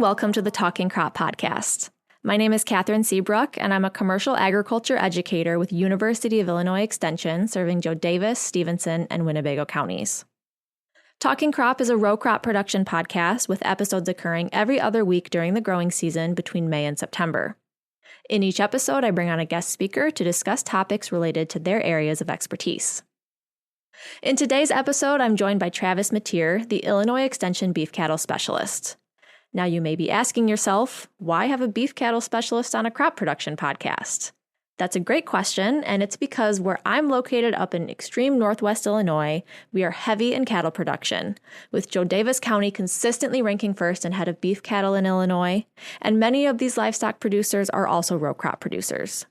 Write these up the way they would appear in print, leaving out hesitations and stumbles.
welcome to the Talking Crop podcast. My name is Kathryn Seebruck, and I'm a commercial agriculture educator with University of Illinois Extension, serving Daviess-Stephenson, and Winnebago counties. Talking Crop is a row crop production podcast with episodes occurring every other week during the growing season between May and September. In each episode, I bring on a guest speaker to discuss topics related to their areas of expertise. In today's episode, I'm joined by Travis Meteer, the Illinois Extension beef cattle specialist. Now you may be asking yourself, why have a beef cattle specialist on a crop production podcast? That's a great question, and it's because where I'm located up in extreme northwest Illinois, we are heavy in cattle production, with Joe Davis County consistently ranking first in head of beef cattle in Illinois, and many of these livestock producers are also row crop producers.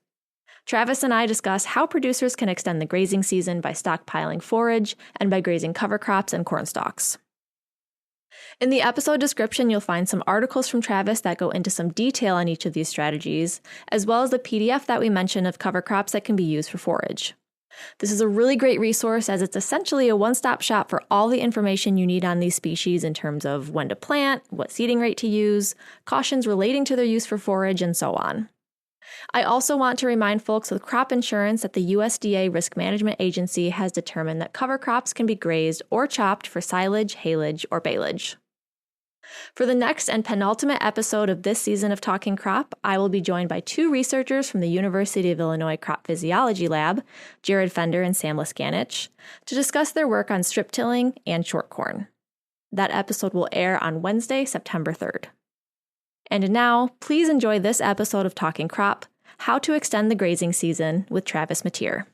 Travis and I discuss how producers can extend the grazing season by stockpiling forage and by grazing cover crops and cornstalks. In the episode description, you'll find some articles from Travis that go into some detail on each of these strategies, as well as the PDF that we mentioned of cover crops that can be used for forage. This is a really great resource as it's essentially a one-stop shop for all the information you need on these species in terms of when to plant, what seeding rate to use, cautions relating to their use for forage, and so on. I also want to remind folks with crop insurance that the USDA Risk Management Agency has determined that cover crops can be grazed or chopped for silage, haylage, or baleage. For the next and penultimate episode of this season of Talking Crop, I will be joined by two researchers from the University of Illinois Crop Physiology Lab, Jared Fender and Sam Laskanich, to discuss their work on strip tilling and short corn. That episode will air on Wednesday, September 3rd. And now, please enjoy this episode of Talking Crop, How to Extend the Grazing Season with Travis Meteer.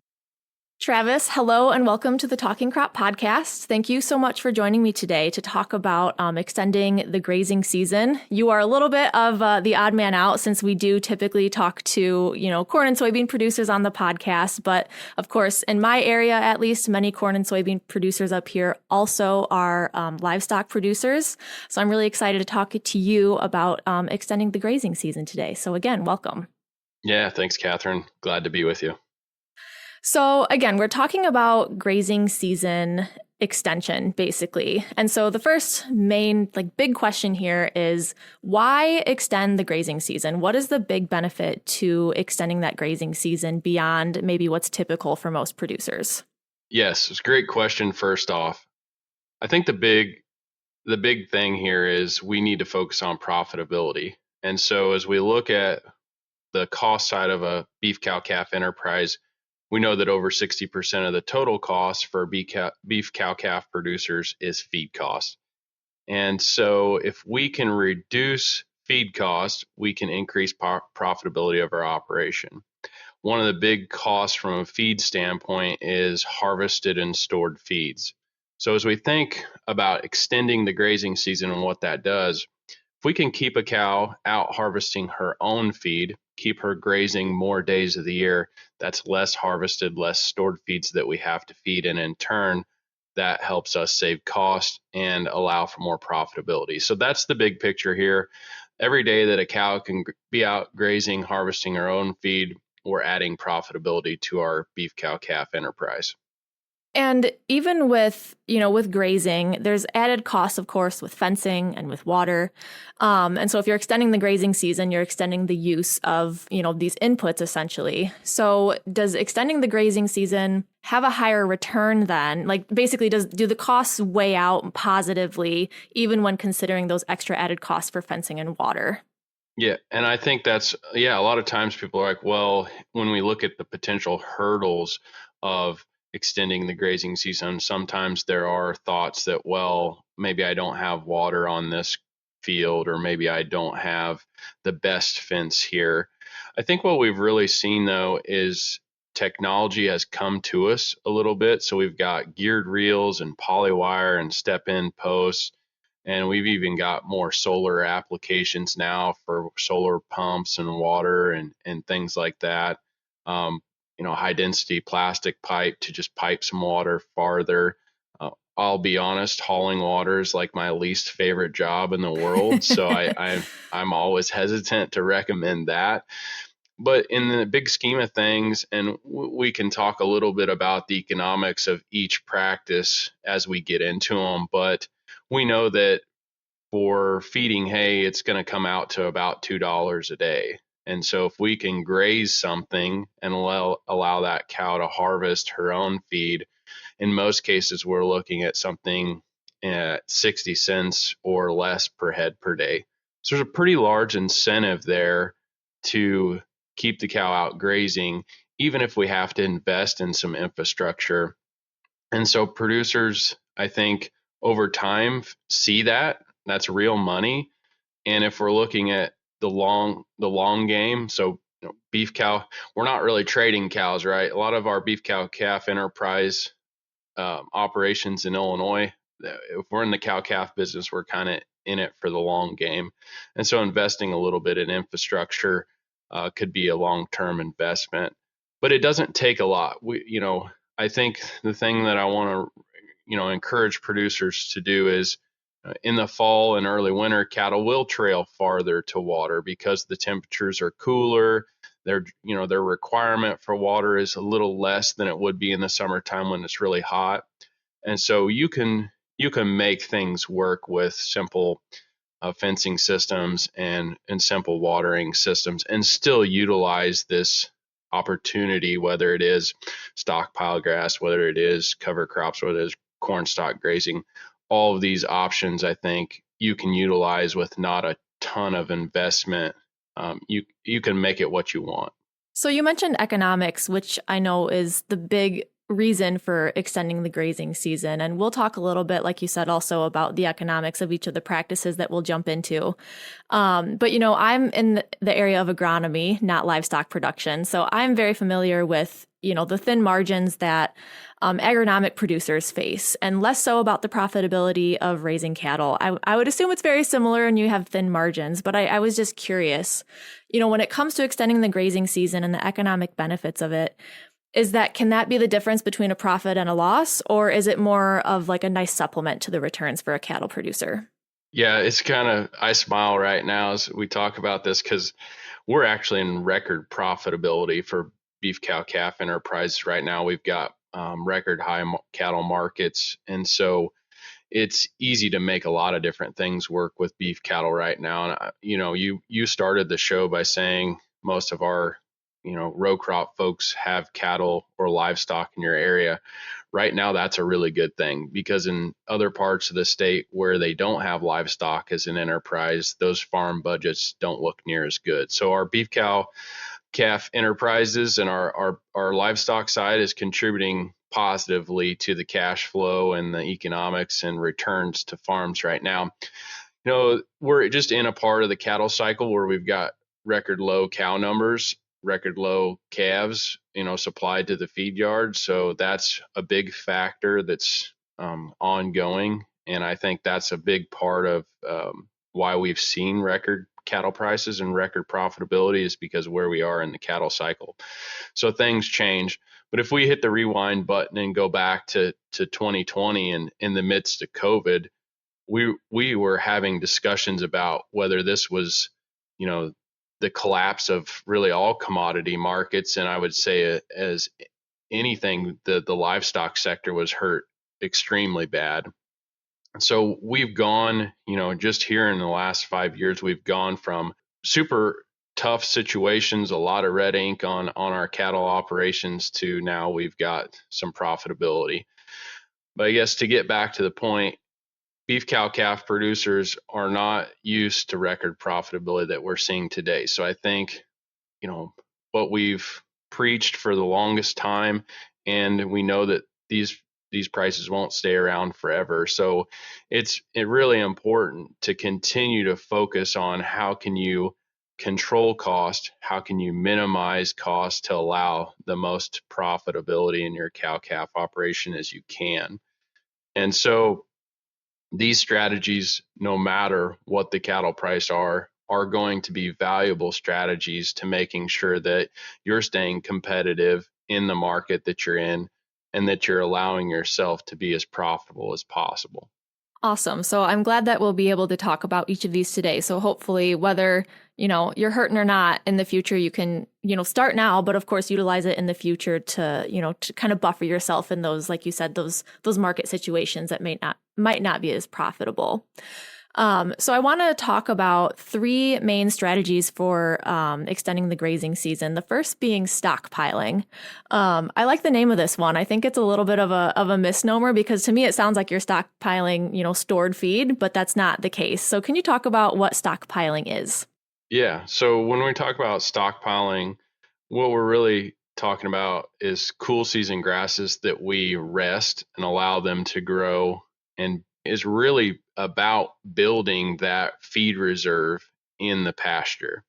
Travis, hello and welcome to the Talking Crop podcast. Thank you so much for joining me today to talk about extending the grazing season. You are a little bit of the odd man out since we do typically talk to, corn and soybean producers on the podcast. But of course, in my area, at least, many corn and soybean producers up here also are livestock producers. So I'm really excited to talk to you about extending the grazing season today. So again, welcome. Yeah, thanks, Kathryn. Glad to be with you. So again, we're talking about grazing season extension, basically. And so the first main big question here is, why extend the grazing season? What is the big benefit to extending that grazing season beyond maybe what's typical for most producers? Yes, it's a great question. First off, I think the big thing here is we need to focus on profitability. And so as we look at the cost side of a beef cow-calf enterprise, we know that over 60% of the total cost for beef cow-calf producers is feed cost. And so if we can reduce feed cost, we can increase profitability of our operation. One of the big costs from a feed standpoint is harvested and stored feeds. So as we think about extending the grazing season and what that does, if we can keep a cow out harvesting her own feed, keep her grazing more days of the year, that's less harvested, less stored feeds that we have to feed. And in turn, that helps us save cost and allow for more profitability. So that's the big picture here. Every day that a cow can be out grazing, harvesting her own feed, we're adding profitability to our beef cow-calf enterprise. And even with grazing, there's added costs, of course, with fencing and with water. And so if you're extending the grazing season, you're extending the use of, these inputs essentially. So does extending the grazing season have a higher return then? Basically, do the costs weigh out positively, even when considering those extra added costs for fencing and water? Yeah. And I think that's, a lot of times people are like, well, when we look at the potential hurdles of extending the grazing season, sometimes there are thoughts that, well, maybe I don't have water on this field, or maybe I don't have the best fence here. I think what we've really seen, though, is technology has come to us a little bit. So we've got geared reels and polywire and step-in posts, and we've even got more solar applications now for solar pumps and water and things like that. High density plastic pipe to just pipe some water farther. I'll be honest, hauling water is like my least favorite job in the world. So I'm always hesitant to recommend that. But in the big scheme of things, and we can talk a little bit about the economics of each practice as we get into them, but we know that for feeding hay, it's going to come out to about $2 a day. And so if we can graze something and allow that cow to harvest her own feed, in most cases, we're looking at something at 60 cents or less per head per day. So there's a pretty large incentive there to keep the cow out grazing, even if we have to invest in some infrastructure. And so producers, I think, over time see that that's real money. And if we're looking at the long game, so beef cow, we're not really trading cows, right? A lot of our beef cow calf enterprise operations in Illinois, if we're in the cow calf business, we're kind of in it for the long game. And so investing a little bit in infrastructure could be a long-term investment, but it doesn't take a lot. I think the thing that I want to, encourage producers to do is in the fall and early winter, cattle will trail farther to water because the temperatures are cooler. Their requirement for water is a little less than it would be in the summertime when it's really hot. And so you can make things work with simple fencing systems and simple watering systems and still utilize this opportunity, whether it is stockpile grass, whether it is cover crops, whether it is corn stalk grazing. All of these options, I think, you can utilize with not a ton of investment. You can make it what you want. So you mentioned economics, which I know is the big reason for extending the grazing season. And we'll talk a little bit, like you said, also about the economics of each of the practices that we'll jump into. But, I'm in the area of agronomy, not livestock production. So I'm very familiar with, the thin margins that agronomic producers face, and less so about the profitability of raising cattle. I would assume it's very similar and you have thin margins, but I was just curious, when it comes to extending the grazing season and the economic benefits of it, can that be the difference between a profit and a loss, or is it more of like a nice supplement to the returns for a cattle producer? Yeah, it's I smile right now as we talk about this because we're actually in record profitability for beef cow calf enterprise right now. We've got record high cattle markets. And so it's easy to make a lot of different things work with beef cattle right now. And, you started the show by saying most of our, row crop folks have cattle or livestock in your area. Right now, that's a really good thing because in other parts of the state where they don't have livestock as an enterprise, those farm budgets don't look near as good. So our beef cow calf enterprises and our livestock side is contributing positively to the cash flow and the economics and returns to farms right now. We're just in a part of the cattle cycle where we've got record low cow numbers, record low calves, supplied to the feed yard. So that's a big factor that's ongoing. And I think that's a big part of why we've seen record cattle prices and record profitability is because of where we are in the cattle cycle. So things change. But if we hit the rewind button and go back to 2020 and in the midst of COVID, we were having discussions about whether this was, the collapse of really all commodity markets. And I would say as anything, the livestock sector was hurt extremely bad. So we've gone, just here in the last 5 years, we've gone from super tough situations, a lot of red ink on our cattle operations to now we've got some profitability. But I guess to get back to the point, beef cow calf producers are not used to record profitability that we're seeing today. So I think, what we've preached for the longest time, and we know that these prices won't stay around forever. So it's really important to continue to focus on how can you control cost, how can you minimize cost to allow the most profitability in your cow calf operation as you can. And so these strategies, no matter what the cattle price are going to be valuable strategies to making sure that you're staying competitive in the market that you're in and that you're allowing yourself to be as profitable as possible. Awesome. So I'm glad that we'll be able to talk about each of these today. So hopefully whether, you're hurting or not in the future, you can, start now, but of course utilize it in the future to, to kind of buffer yourself in those, like you said, those market situations that might not be as profitable. So I want to talk about three main strategies for extending the grazing season. The first being stockpiling. I like the name of this one. I think it's a little bit of a misnomer because to me it sounds like you're stockpiling, stored feed, but that's not the case. So can you talk about what stockpiling is? Yeah. So when we talk about stockpiling, what we're really talking about is cool season grasses that we rest and allow them to grow, and is really about building that feed reserve in the pasture.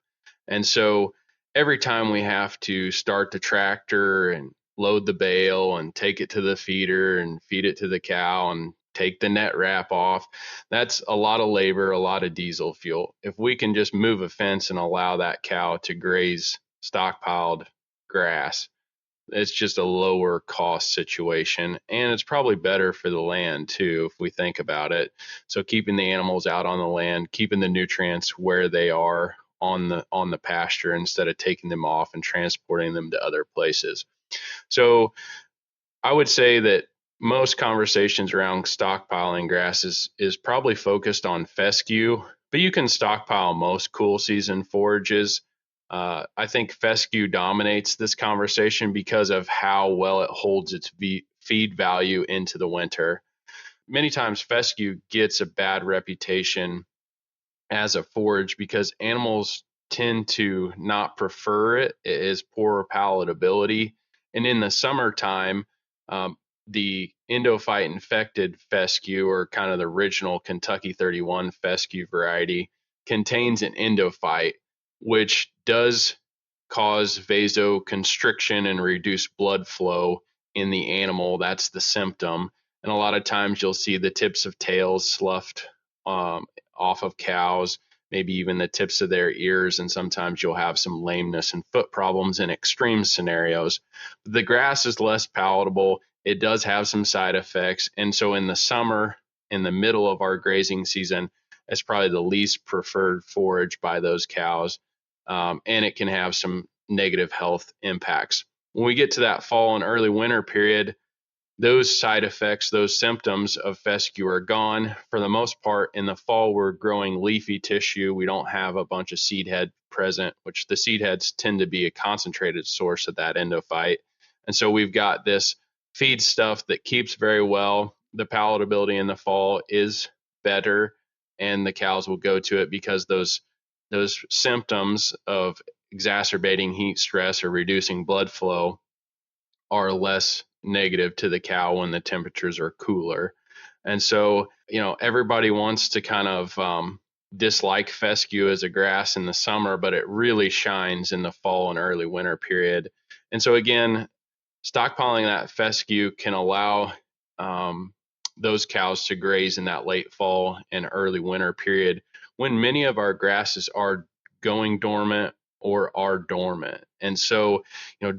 And so every time we have to start the tractor and load the bale and take it to the feeder and feed it to the cow and take the net wrap off, that's a lot of labor, a lot of diesel fuel. If we can just move a fence and allow that cow to graze stockpiled grass, it's just a lower cost situation, and it's probably better for the land too if we think about it. So keeping the animals out on the land, keeping the nutrients where they are on the pasture instead of taking them off and transporting them to other places. So I would say that most conversations around stockpiling grass is probably focused on fescue, but you can stockpile most cool season forages. I think fescue dominates this conversation because of how well it holds its feed value into the winter. Many times, fescue gets a bad reputation as a forage because animals tend to not prefer it. It is poor palatability. And in the summertime, the endophyte infected fescue, or kind of the original Kentucky 31 fescue variety, contains an endophyte, which does cause vasoconstriction and reduce blood flow in the animal. That's the symptom. And a lot of times you'll see the tips of tails sloughed off of cows, maybe even the tips of their ears, and sometimes you'll have some lameness and foot problems in extreme scenarios. The grass is less palatable. It does have some side effects. And so in the summer, in the middle of our grazing season, it's probably the least preferred forage by those cows. And it can have some negative health impacts. When we get to that fall and early winter period, those side effects, those symptoms of fescue are gone. For the most part, in the fall, we're growing leafy tissue. We don't have a bunch of seed head present, which the seed heads tend to be a concentrated source of that endophyte. And so we've got this feed stuff that keeps very well. The palatability in the fall is better, and the cows will go to it because those symptoms of exacerbating heat stress or reducing blood flow are less negative to the cow when the temperatures are cooler. And so, everybody wants to kind of dislike fescue as a grass in the summer, but it really shines in the fall and early winter period. And so, again, stockpiling that fescue can allow those cows to graze in that late fall and early winter period when many of our grasses are going dormant or are dormant. And so,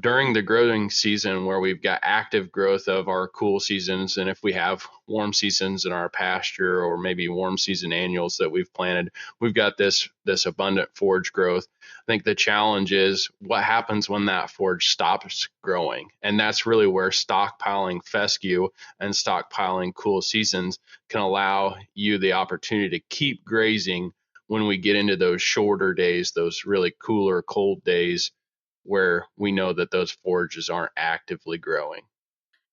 during the growing season where we've got active growth of our cool seasons, and if we have warm seasons in our pasture or maybe warm season annuals that we've planted, we've got this abundant forage growth. I think the challenge is what happens when that forage stops growing. And that's really where stockpiling fescue and stockpiling cool seasons can allow you the opportunity to keep grazing when we get into those shorter days, those really cooler, cold days where we know that those forages aren't actively growing.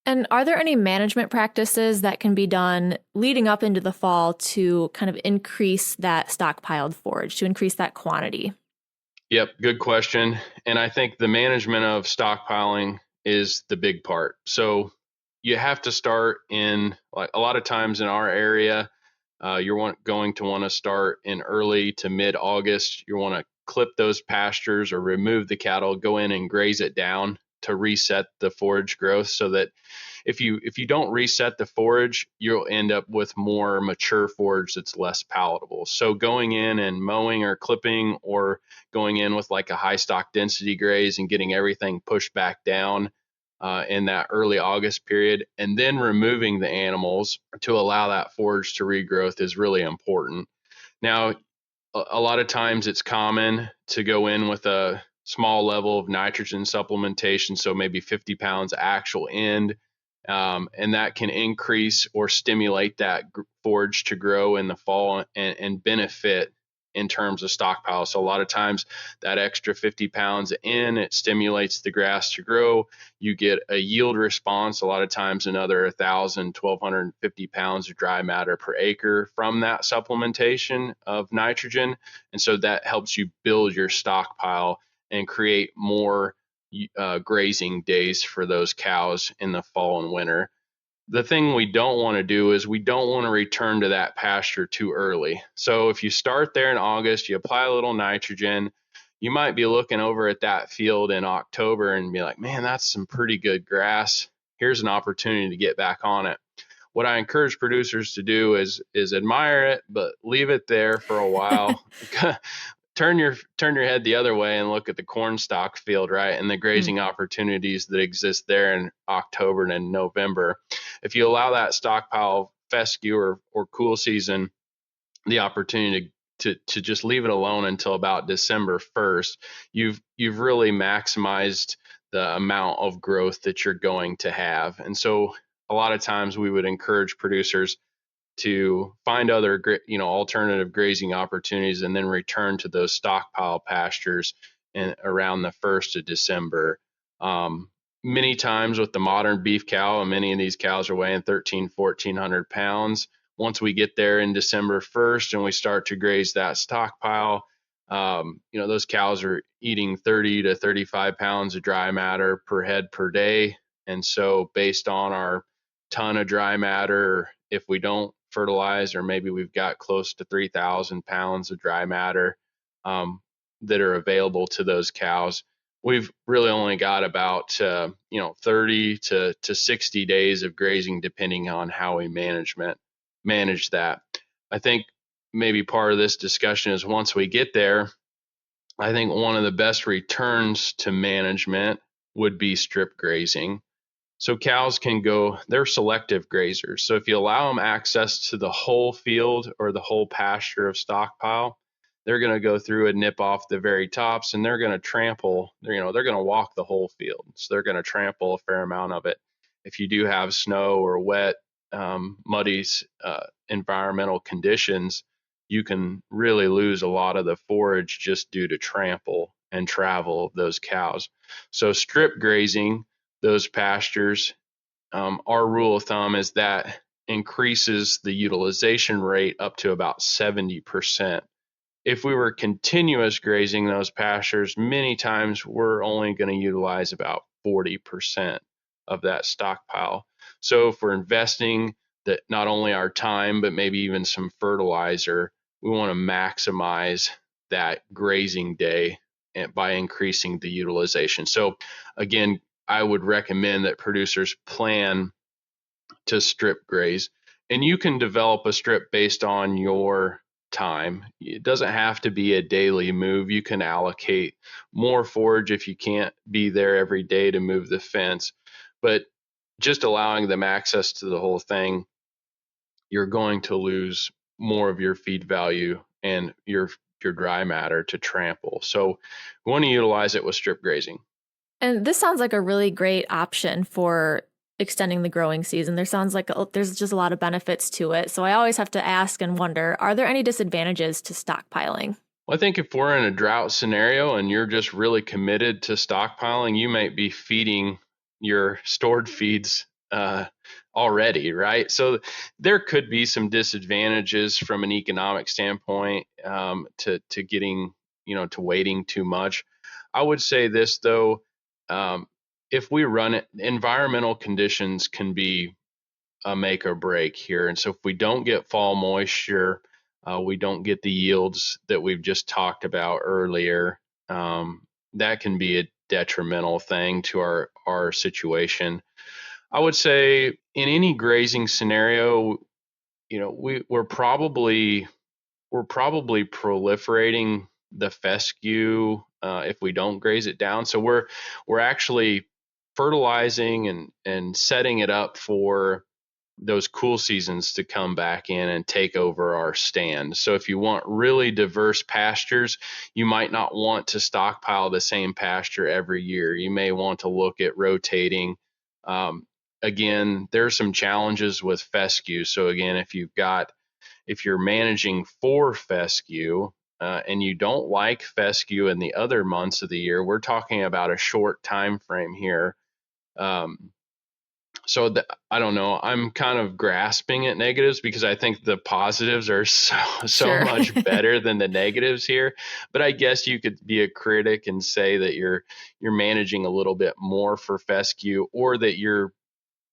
And are there any management practices that can be done leading up into the fall to kind of increase that stockpiled forage, to increase that quantity? Yep, good question. And I think the management of stockpiling is the big part. So you have to start in, like a lot of times in our area, you're going to want to start in early to mid-August. You want to clip those pastures or remove the cattle, go in and graze it down to reset the forage growth, so that if you don't reset the forage, you'll end up with more mature forage that's less palatable. So going in and mowing or clipping, or going in with like a high stock density graze and getting everything pushed back down in that early August period, and then removing the animals to allow that forage to regrowth is really important. Now, a lot of times it's common to go in with a small level of nitrogen supplementation, so maybe 50 pounds actual end And that can increase or stimulate that forage to grow in the fall and benefit in terms of stockpile. So a lot of times that extra 50 pounds in, it stimulates the grass to grow. You get a yield response, a lot of times another 1,250 pounds of dry matter per acre from that supplementation of nitrogen. And so that helps you build your stockpile and create more grazing days for those cows in the fall and winter. The thing we don't want to do is we don't want to return to that pasture too early. So if you start there in August, you apply a little nitrogen, you might be looking over at that field in October and be like, man, that's some pretty good grass. Here's an opportunity to get back on it. What I encourage producers to do is admire it, but leave it there for a while. Turn your head the other way and look at the cornstalk field, right, and the grazing opportunities that exist there in October and November. If you allow that stockpile fescue or cool season the opportunity to just leave it alone until about December 1st, you've really maximized the amount of growth that you're going to have. And so a lot of times we would encourage producers to find other alternative grazing opportunities and then return to those stockpile pastures in around the 1st of December. Many times with the modern beef cow, and many of these cows are weighing 1,400 pounds. Once we get there in December 1st and we start to graze that stockpile, those cows are eating 30 to 35 pounds of dry matter per head per day. And so based on our ton of dry matter, if we don't fertilize, or maybe we've got close to 3,000 pounds of dry matter that are available to those cows, we've really only got about 30 to 60 days of grazing, depending on how we manage that. I think maybe part of this discussion is once we get there, I think one of the best returns to management would be strip grazing. So cows can go, they're selective grazers. So if you allow them access to the whole field or the whole pasture of stockpile, they're going to go through and nip off the very tops, and they're going to trample, they're going to walk the whole field. So they're going to trample a fair amount of it. If you do have snow or wet, muddy environmental conditions, you can really lose a lot of the forage just due to trample and travel of those cows. So strip grazing those pastures, our rule of thumb is that increases the utilization rate up to about 70%. If we were continuous grazing those pastures, many times we're only going to utilize about 40% of that stockpile. So if we're investing that not only our time, but maybe even some fertilizer, we want to maximize that grazing day by increasing the utilization. So again, I would recommend that producers plan to strip graze, and you can develop a strip based on your time. It doesn't have to be a daily move. You can allocate more forage if you can't be there every day to move the fence, but just allowing them access to the whole thing, you're going to lose more of your feed value and your dry matter to trample. So we want to utilize it with strip grazing. And this sounds like a really great option for extending the growing season. There sounds like there's just a lot of benefits to it. So I always have to ask and wonder, are there any disadvantages to stockpiling? Well, I think if we're in a drought scenario and you're just really committed to stockpiling, you might be feeding your stored feeds already, right? So there could be some disadvantages from an economic standpoint to getting, to waiting too much. I would say this though, if we run it, environmental conditions can be a make or break here. And so if we don't get fall moisture, we don't get the yields that we've just talked about earlier, that can be a detrimental thing to our situation. I would say in any grazing scenario, we're probably proliferating the fescue if we don't graze it down. So we're actually fertilizing and setting it up for those cool seasons to come back in and take over our stand. So if you want really diverse pastures, you might not want to stockpile the same pasture every year. You may want to look at rotating again, there's some challenges with fescue. So again, if you're managing for fescue and you don't like fescue in the other months of the year, we're talking about a short time frame here. Um, I don't know. I'm kind of grasping at negatives because I think the positives are so Sure. much better than the negatives here. But I guess you could be a critic and say that you're managing a little bit more for fescue, or that you're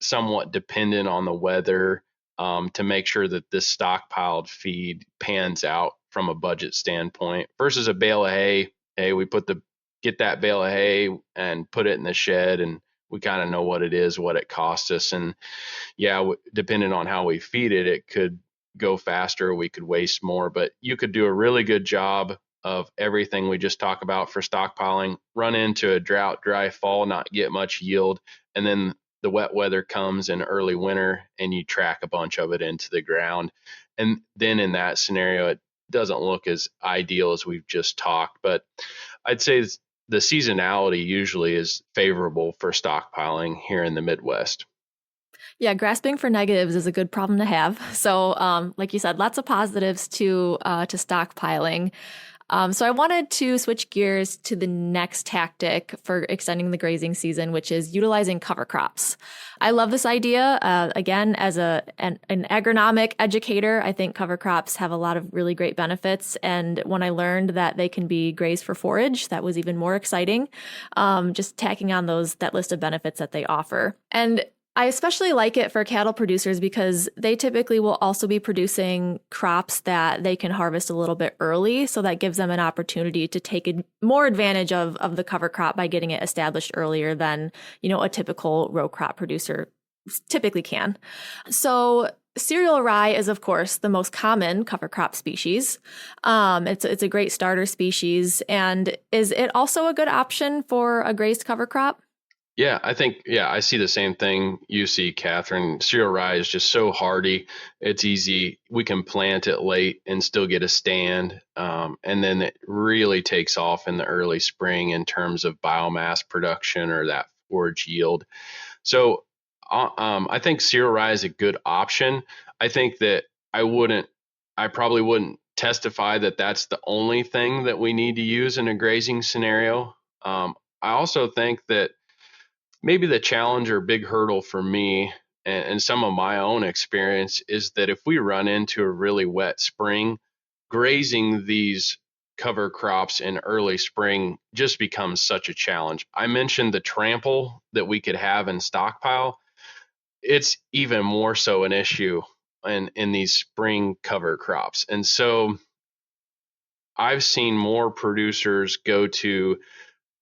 somewhat dependent on the weather to make sure that this stockpiled feed pans out from a budget standpoint versus a bale of hay. Hey, we get that bale of hay and put it in the shed, and we kind of know what it is, what it costs us. And yeah, depending on how we feed it, it could go faster. We could waste more, but you could do a really good job of everything we just talked about for stockpiling, run into a drought, dry fall, not get much yield. And then the wet weather comes in early winter and you track a bunch of it into the ground. And then in that scenario, it doesn't look as ideal as we've just talked, but I'd say the seasonality usually is favorable for stockpiling here in the Midwest. Yeah, grasping for negatives is a good problem to have. So, like you said, lots of positives to stockpiling. So I wanted to switch gears to the next tactic for extending the grazing season, which is utilizing cover crops. I love this idea. Again, as an agronomic educator, I think cover crops have a lot of really great benefits. And when I learned that they can be grazed for forage, that was even more exciting. Just tacking on that list of benefits that they offer. And I especially like it for cattle producers because they typically will also be producing crops that they can harvest a little bit early. So that gives them an opportunity to take more advantage of the cover crop by getting it established earlier than, a typical row crop producer typically can. So cereal rye is, of course, the most common cover crop species. It's a great starter species. And is it also a good option for a grazed cover crop? Yeah, I see the same thing you see, Kathryn. Cereal rye is just so hardy. It's easy. We can plant it late and still get a stand. And then it really takes off in the early spring in terms of biomass production or that forage yield. So I think cereal rye is a good option. I think that I probably wouldn't testify that that's the only thing that we need to use in a grazing scenario. I also think that maybe the challenge or big hurdle for me and some of my own experience is that if we run into a really wet spring, grazing these cover crops in early spring just becomes such a challenge. I mentioned the trample that we could have in stockpile. It's even more so an issue in these spring cover crops. And so I've seen more producers go to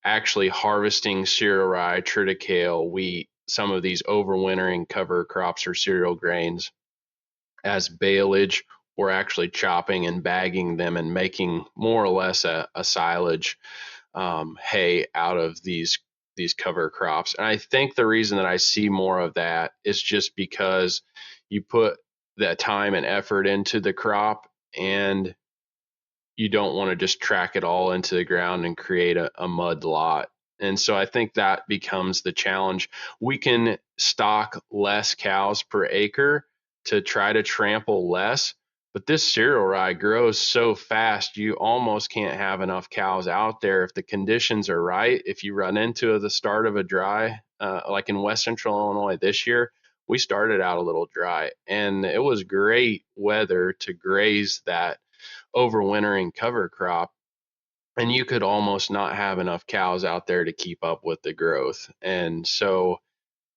actually harvesting cereal rye, triticale, wheat, some of these overwintering cover crops or cereal grains as baleage, or actually chopping and bagging them and making more or less a silage hay out of these cover crops. And I think the reason that I see more of that is just because you put that time and effort into the crop, and you don't want to just track it all into the ground and create a mud lot. And so I think that becomes the challenge. We can stock less cows per acre to try to trample less, but this cereal rye grows so fast, you almost can't have enough cows out there if the conditions are right. If you run into the start of a dry, like in West Central Illinois this year, we started out a little dry, and it was great weather to graze that overwintering cover crop, and you could almost not have enough cows out there to keep up with the growth. And so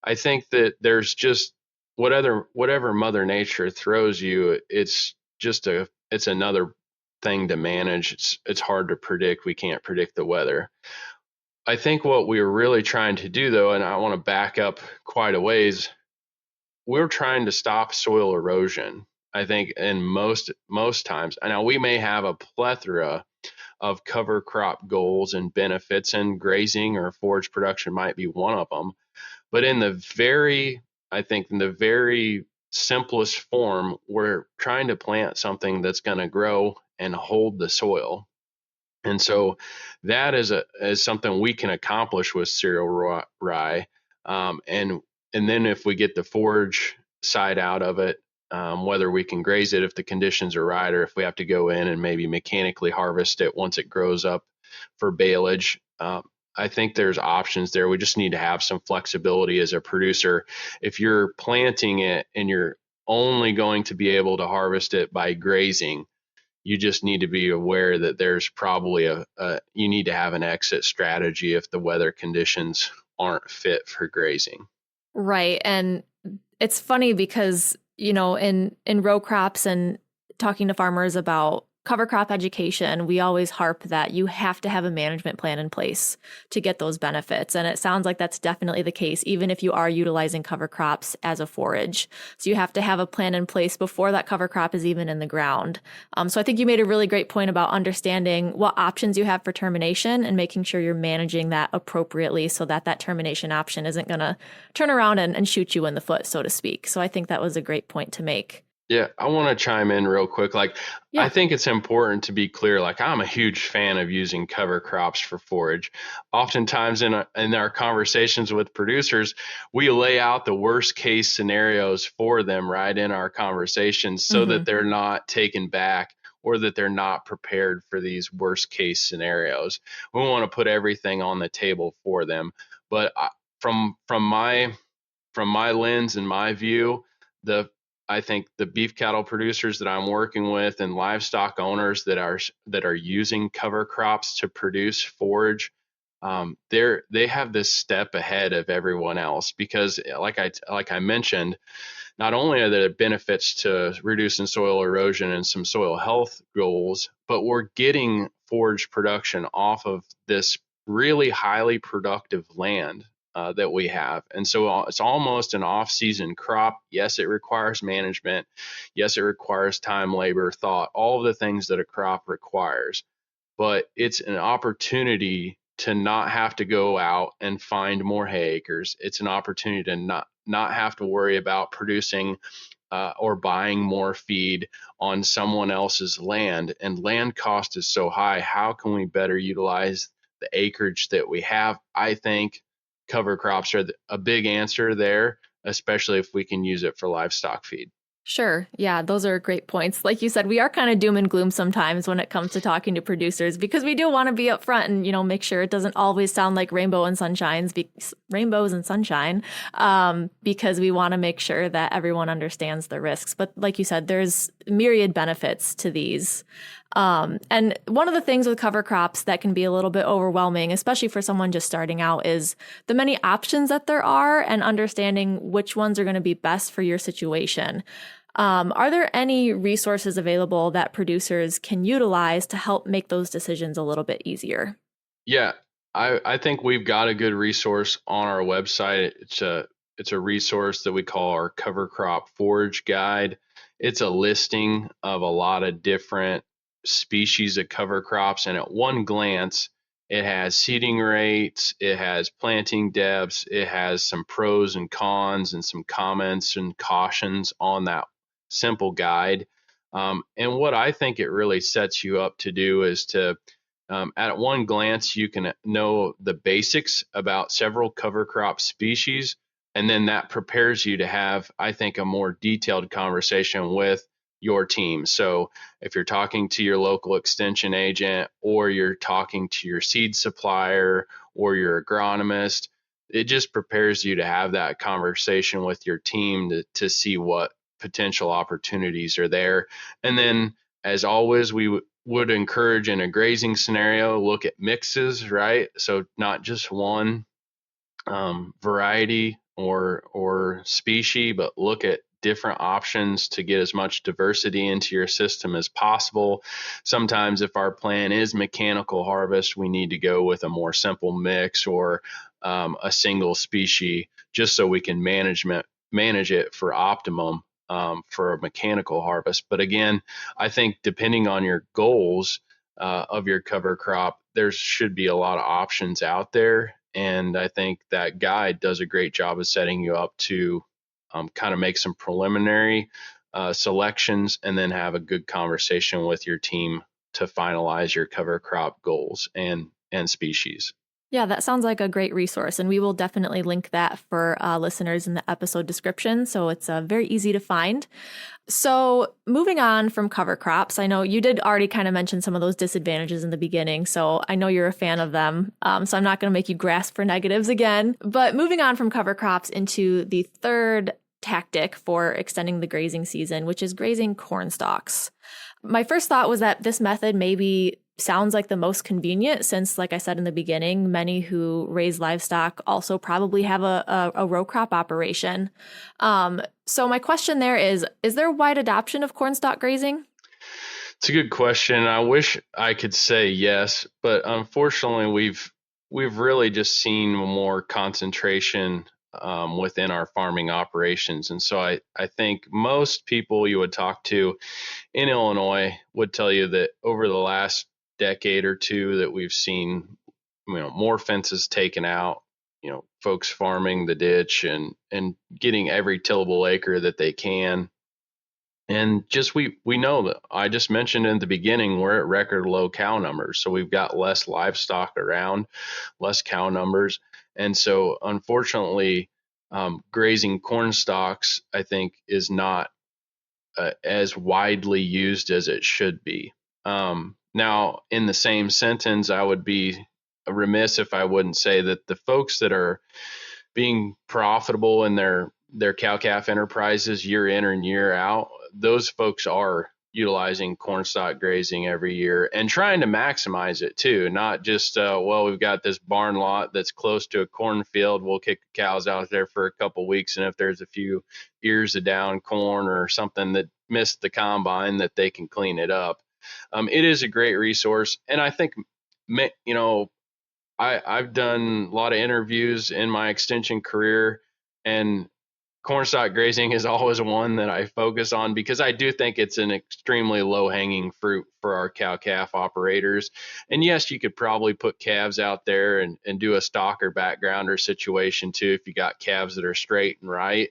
I think that there's just whatever Mother Nature throws you, it's another thing to manage. It's hard to predict. We can't predict the weather. I think what we were really trying to do, though, and I want to back up quite a ways, we're trying to stop soil erosion. I think in most times. Now we may have a plethora of cover crop goals and benefits, and grazing or forage production might be one of them. But I think in the very simplest form, we're trying to plant something that's going to grow and hold the soil. And so that is something we can accomplish with cereal rye. And then if we get the forage side out of it, whether we can graze it if the conditions are right, or if we have to go in and maybe mechanically harvest it once it grows up for baleage. I think there's options there. We just need to have some flexibility as a producer. If you're planting it and you're only going to be able to harvest it by grazing, you just need to be aware that there's probably you need to have an exit strategy if the weather conditions aren't fit for grazing. Right. And it's funny because, in row crops and talking to farmers about cover crop education, we always harp that you have to have a management plan in place to get those benefits. And it sounds like that's definitely the case, even if you are utilizing cover crops as a forage. So you have to have a plan in place before that cover crop is even in the ground. So I think you made a really great point about understanding what options you have for termination and making sure you're managing that appropriately so that that termination option isn't going to turn around and shoot you in the foot, so to speak. So I think that was a great point to make. Yeah, I want to chime in real quick. Yeah. I think it's important to be clear. I'm a huge fan of using cover crops for forage. Oftentimes in our conversations with producers, we lay out the worst case scenarios for them right in our conversations so that they're not taken back or that they're not prepared for these worst case scenarios. We want to put everything on the table for them. But from my lens and my view, I think the beef cattle producers that I'm working with and livestock owners that are using cover crops to produce forage, they have this step ahead of everyone else because, like I mentioned, not only are there benefits to reducing soil erosion and some soil health goals, but we're getting forage production off of this really highly productive land that we have. And so it's almost an off-season crop. Yes, it requires management. Yes, it requires time, labor, thought, all of the things that a crop requires. But it's an opportunity to not have to go out and find more hay acres. It's an opportunity to not have to worry about producing or buying more feed on someone else's land. And land cost is so high. How can we better utilize the acreage that we have? I think cover crops are a big answer there, especially if we can use it for livestock feed. Sure. Yeah, those are great points. Like you said, we are kind of doom and gloom sometimes when it comes to talking to producers because we do want to be upfront and, make sure it doesn't always sound like rainbows and sunshine, because we want to make sure that everyone understands the risks. But like you said, there's myriad benefits to these. And one of the things with cover crops that can be a little bit overwhelming, especially for someone just starting out, is the many options that there are and understanding which ones are going to be best for your situation. Are there any resources available that producers can utilize to help make those decisions a little bit easier? Yeah, I think we've got a good resource on our website. It's a resource that we call our cover crop forage guide. It's a listing of a lot of different species of cover crops, and at one glance, it has seeding rates, it has planting depths, it has some pros and cons and some comments and cautions on that simple guide. And what I think it really sets you up to do is to at one glance, you can know the basics about several cover crop species, and then that prepares you to have, I think, a more detailed conversation with your team. So if you're talking to your local extension agent or you're talking to your seed supplier or your agronomist, it just prepares you to have that conversation with your team to see what potential opportunities are there. And then, as always, we would encourage in a grazing scenario, look at mixes, right? So not just one variety or species, but look at different options to get as much diversity into your system as possible. Sometimes if our plan is mechanical harvest, we need to go with a more simple mix or a single species just so we can manage it for optimum for a mechanical harvest. But again, I think depending on your goals of your cover crop, there should be a lot of options out there. And I think that guide does a great job of setting you up to kind of make some preliminary selections and then have a good conversation with your team to finalize your cover crop goals and species. Yeah, that sounds like a great resource, and we will definitely link that for listeners in the episode description, so it's very easy to find. So moving on from cover crops, I know you did already kind of mention some of those disadvantages in the beginning, so I know you're a fan of them, so I'm not going to make you grasp for negatives again. But moving on from cover crops into the third tactic for extending the grazing season, which is grazing corn stalks. My first thought was that this method maybe sounds like the most convenient since, like I said in the beginning, many who raise livestock also probably have a row crop operation. So my question there is there wide adoption of corn stalk grazing? It's a good question. I wish I could say yes, but unfortunately, we've really just seen more concentration within our farming operations. And so I think most people you would talk to in Illinois would tell you that over the last decade or two that we've seen, more fences taken out, folks farming the ditch and getting every tillable acre that they can. And just we know that I just mentioned in the beginning, we're at record low cow numbers. So we've got less livestock around, less cow numbers. And so unfortunately, grazing corn stalks, I think, is not as widely used as it should be. Now, in the same sentence, I would be remiss if I wouldn't say that the folks that are being profitable in their cow-calf enterprises year in and year out, those folks are utilizing corn stalk grazing every year and trying to maximize it too, not just, we've got this barn lot that's close to a cornfield. We'll kick the cows out there for a couple of weeks. And if there's a few ears of down corn or something that missed the combine, that they can clean it up. It is a great resource. And I think, I've done a lot of interviews in my extension career, and cornstalk grazing is always one that I focus on because I do think it's an extremely low hanging fruit for our cow calf operators. And yes, you could probably put calves out there and do a stalker backgrounder situation too if you got calves that are straight and right,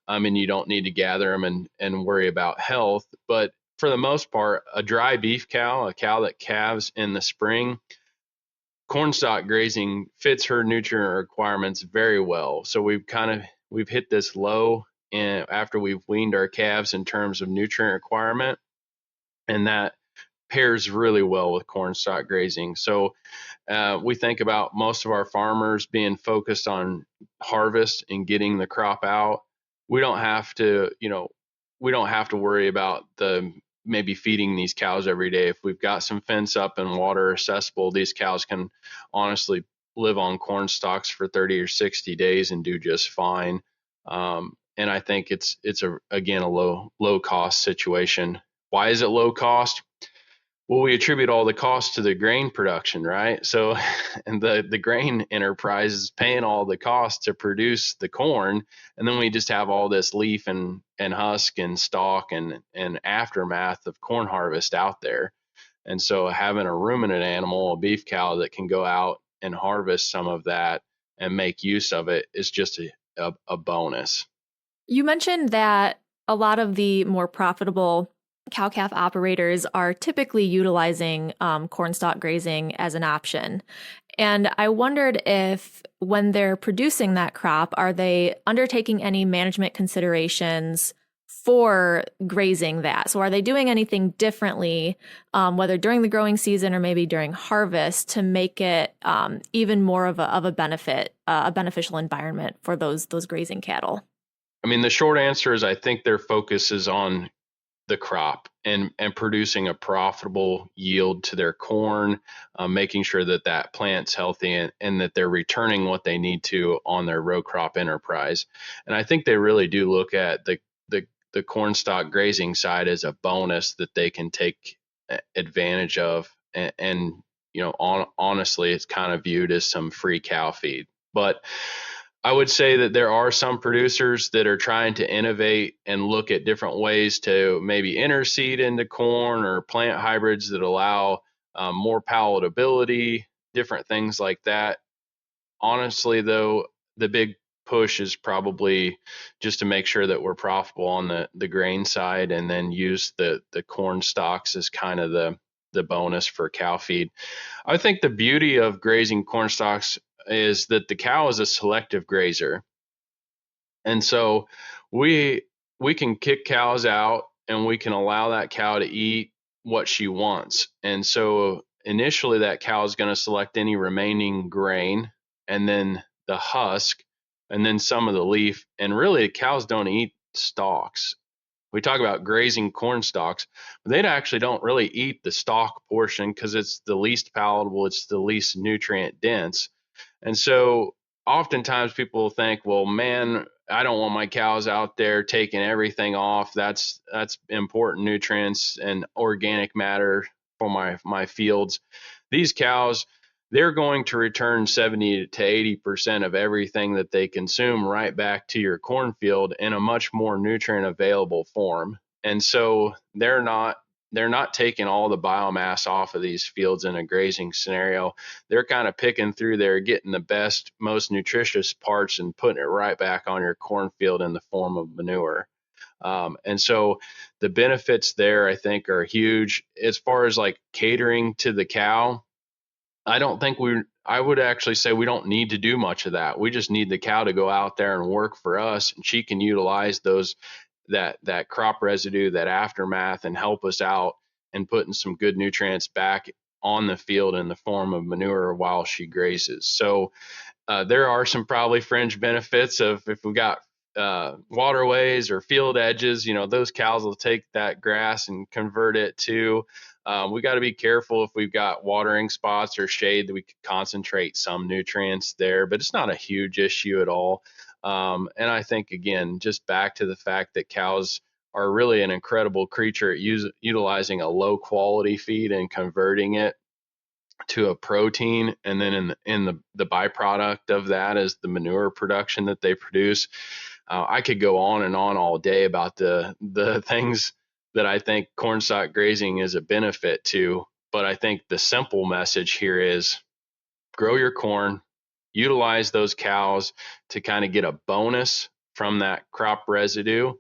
and you don't need to gather them and worry about health. But for the most part, a dry beef cow, a cow that calves in the spring, cornstalk grazing fits her nutrient requirements very well. So we've hit this low after we've weaned our calves in terms of nutrient requirement, and that pairs really well with cornstalk grazing. So we think about most of our farmers being focused on harvest and getting the crop out. We don't have to, worry about the maybe feeding these cows every day. If we've got some fence up and water accessible, these cows can honestly live on corn stalks for 30 or 60 days and do just fine. And I think it's again a low cost situation. Why is it low cost? Well, we attribute all the costs to the grain production, right? So, and the grain enterprise is paying all the costs to produce the corn, and then we just have all this leaf and husk and stalk and aftermath of corn harvest out there. And so, having a ruminant animal, a beef cow that can go out and harvest some of that and make use of it is just a bonus. You mentioned that a lot of the more profitable cow-calf operators are typically utilizing cornstalk grazing as an option. And I wondered if when they're producing that crop, are they undertaking any management considerations for grazing that? So are they doing anything differently, whether during the growing season or maybe during harvest, to make it even more of a benefit, a beneficial environment for those grazing cattle? I mean, the short answer is I think their focus is on the crop and producing a profitable yield to their corn, making sure that plant's healthy and that they're returning what they need to on their row crop enterprise. And I think they really do look at the cornstalk grazing side as a bonus that they can take advantage of. Honestly, it's kind of viewed as some free cow feed. But I would say that there are some producers that are trying to innovate and look at different ways to maybe interseed into corn or plant hybrids that allow more palatability, different things like that. Honestly, though, the big push is probably just to make sure that we're profitable on the grain side and then use the corn stalks as kind of the bonus for cow feed. I think the beauty of grazing corn stalks is that the cow is a selective grazer. And so we can kick cows out and we can allow that cow to eat what she wants. And so initially that cow is going to select any remaining grain and then the husk and then some of the leaf. And really cows don't eat stalks. We talk about grazing corn stalks, but they actually don't really eat the stalk portion because it's the least palatable, it's the least nutrient dense. And so oftentimes people think, well, man, I don't want my cows out there taking everything off. That's important nutrients and organic matter for my fields. These cows, they're going to return 70 to 80% of everything that they consume right back to your cornfield in a much more nutrient available form. And so they're not taking all the biomass off of these fields in a grazing scenario. They're kind of picking through there, getting the best, most nutritious parts and putting it right back on your cornfield in the form of manure. And so the benefits there, I think, are huge. As far as like catering to the cow, I would actually say we don't need to do much of that. We just need the cow to go out there and work for us, and she can utilize that crop residue, that aftermath, and help us out and putting some good nutrients back on the field in the form of manure while she grazes. So there are some probably fringe benefits of if we got waterways or field edges, those cows will take that grass and convert it to. We got to be careful if we've got watering spots or shade that we could concentrate some nutrients there, but it's not a huge issue at all. And I think, again, just back to the fact that cows are really an incredible creature at utilizing a low quality feed and converting it to a protein, and then in the byproduct of that is the manure production that they produce. I could go on and on all day about the things that I think cornstalk grazing is a benefit to, but I think the simple message here is grow your corn, utilize those cows to kind of get a bonus from that crop residue.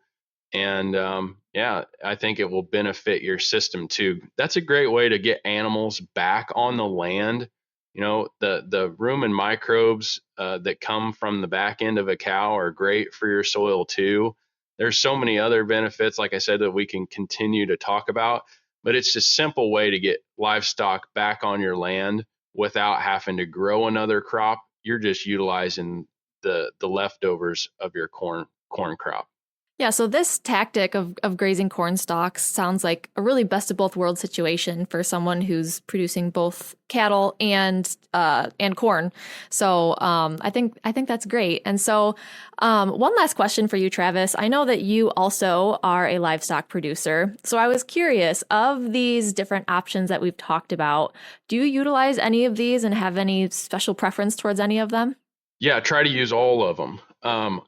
And I think it will benefit your system too. That's a great way to get animals back on the land. The rumen microbes that come from the back end of a cow are great for your soil too. There's so many other benefits, like I said, that we can continue to talk about, but it's a simple way to get livestock back on your land without having to grow another crop. You're just utilizing the leftovers of your corn crop. Yeah, so this tactic of grazing corn stalks sounds like a really best of both worlds situation for someone who's producing both cattle and corn. So I think that's great. And so one last question for you, Travis. I know that you also are a livestock producer. So I was curious, of these different options that we've talked about, do you utilize any of these and have any special preference towards any of them? Yeah, try to use all of them.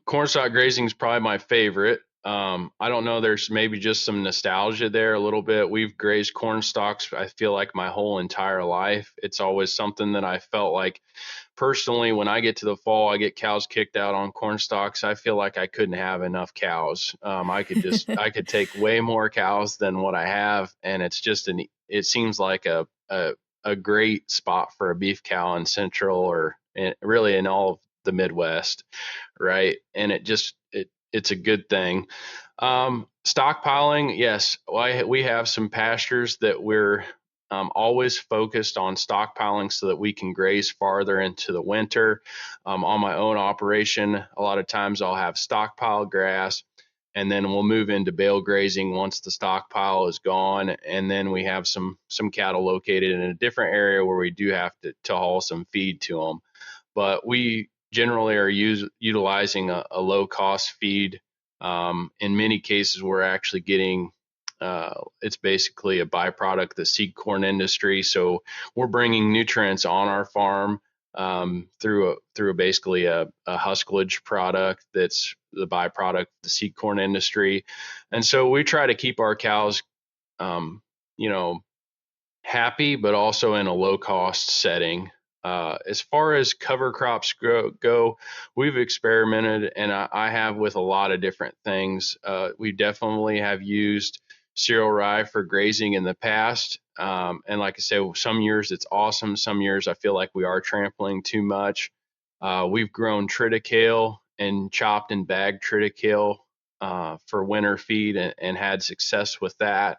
Cornstalk grazing is probably my favorite. I don't know. There's maybe just some nostalgia there a little bit. We've grazed corn stalks, I feel like, my whole entire life. It's always something that I felt like personally, when I get to the fall, I get cows kicked out on corn stalks. I feel like I couldn't have enough cows. I could take way more cows than what I have. And it's just it seems like a great spot for a beef cow in central or really in all of the Midwest. Right. And it's a good thing. Stockpiling, yes, we have some pastures that we're always focused on stockpiling so that we can graze farther into the winter. On my own operation, a lot of times I'll have stockpile grass, and then we'll move into bale grazing once the stockpile is gone. And then we have some cattle located in a different area where we do have to haul some feed to them. But we generally are utilizing a low cost feed. In many cases, we're actually getting it's basically a byproduct of the seed corn industry. So we're bringing nutrients on our farm through basically a husklage product that's the byproduct of the seed corn industry. And so we try to keep our cows, happy, but also in a low cost setting. As far as cover crops go, we've experimented, and I have with a lot of different things. We definitely have used cereal rye for grazing in the past. And like I say, some years it's awesome. Some years I feel like we are trampling too much. We've grown triticale and chopped and bagged triticale for winter feed and had success with that.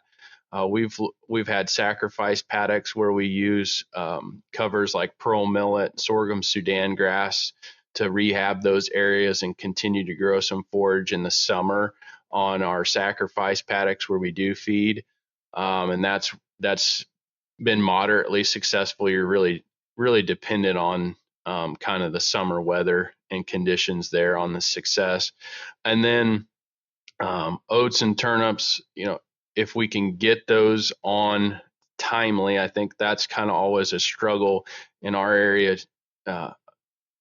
We've had sacrifice paddocks where we use covers like pearl millet, sorghum Sudan grass to rehab those areas and continue to grow some forage in the summer on our sacrifice paddocks where we do feed. And that's been moderately successful. You're really dependent on kind of the summer weather and conditions there on the success. And then oats and turnips, if we can get those on timely, I think that's kind of always a struggle in our area.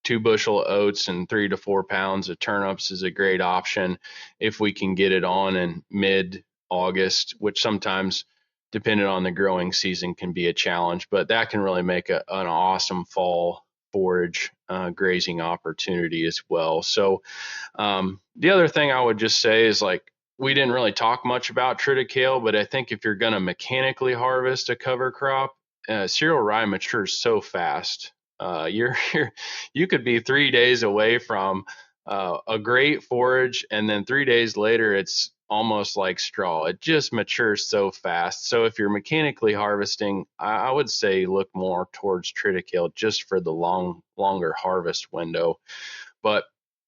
2 bushel oats and 3 to 4 pounds of turnips is a great option if we can get it on in mid-August, which sometimes, depending on the growing season, can be a challenge. But that can really make an awesome fall forage grazing opportunity as well. So the other thing I would just say is, like, we didn't really talk much about triticale, but I think if you're going to mechanically harvest a cover crop, cereal rye matures so fast. You could be 3 days away from a great forage, and then 3 days later, it's almost like straw. It just matures so fast. So if you're mechanically harvesting, I would say look more towards triticale just for the longer harvest window. But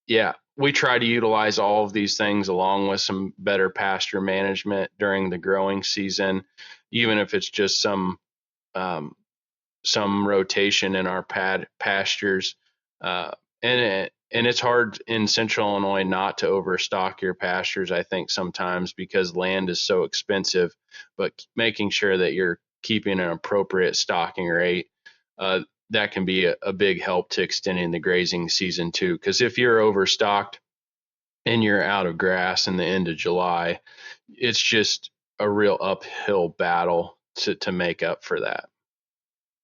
yeah, we try to utilize all of these things along with some better pasture management during the growing season, even if it's just some rotation in our pastures. And it's hard in central Illinois not to overstock your pastures, I think, sometimes because land is so expensive, but making sure that you're keeping an appropriate stocking rate, that can be a big help to extending the grazing season too. Because if you're overstocked and you're out of grass in the end of July, it's just a real uphill battle to make up for that.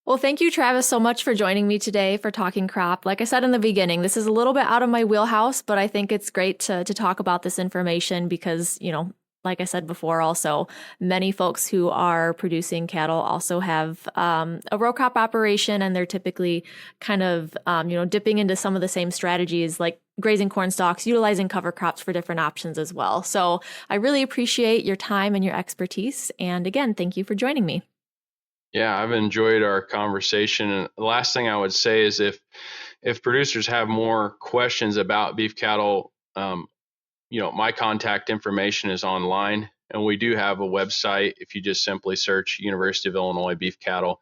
Well, thank you, Travis, so much for joining me today for Talking Crop. Like I said in the beginning, this is a little bit out of my wheelhouse, but I think it's great to talk about this information because, like I said before, also many folks who are producing cattle also have a row crop operation, and they're typically kind of, dipping into some of the same strategies like grazing corn stalks, utilizing cover crops for different options as well. So I really appreciate your time and your expertise. And again, thank you for joining me. Yeah, I've enjoyed our conversation. And the last thing I would say is if producers have more questions about beef cattle, my contact information is online, and we do have a website. If you just simply search University of Illinois beef cattle,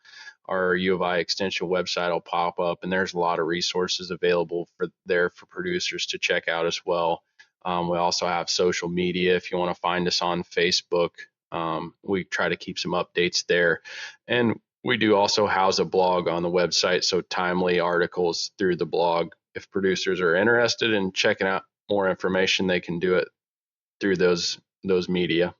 our U of I extension website will pop up, and there's a lot of resources available for producers to check out as well. We also have social media. If you want to find us on Facebook, we try to keep some updates there. And we do also house a blog on the website, so timely articles through the blog. If producers are interested in checking out more information, they can do it through those media.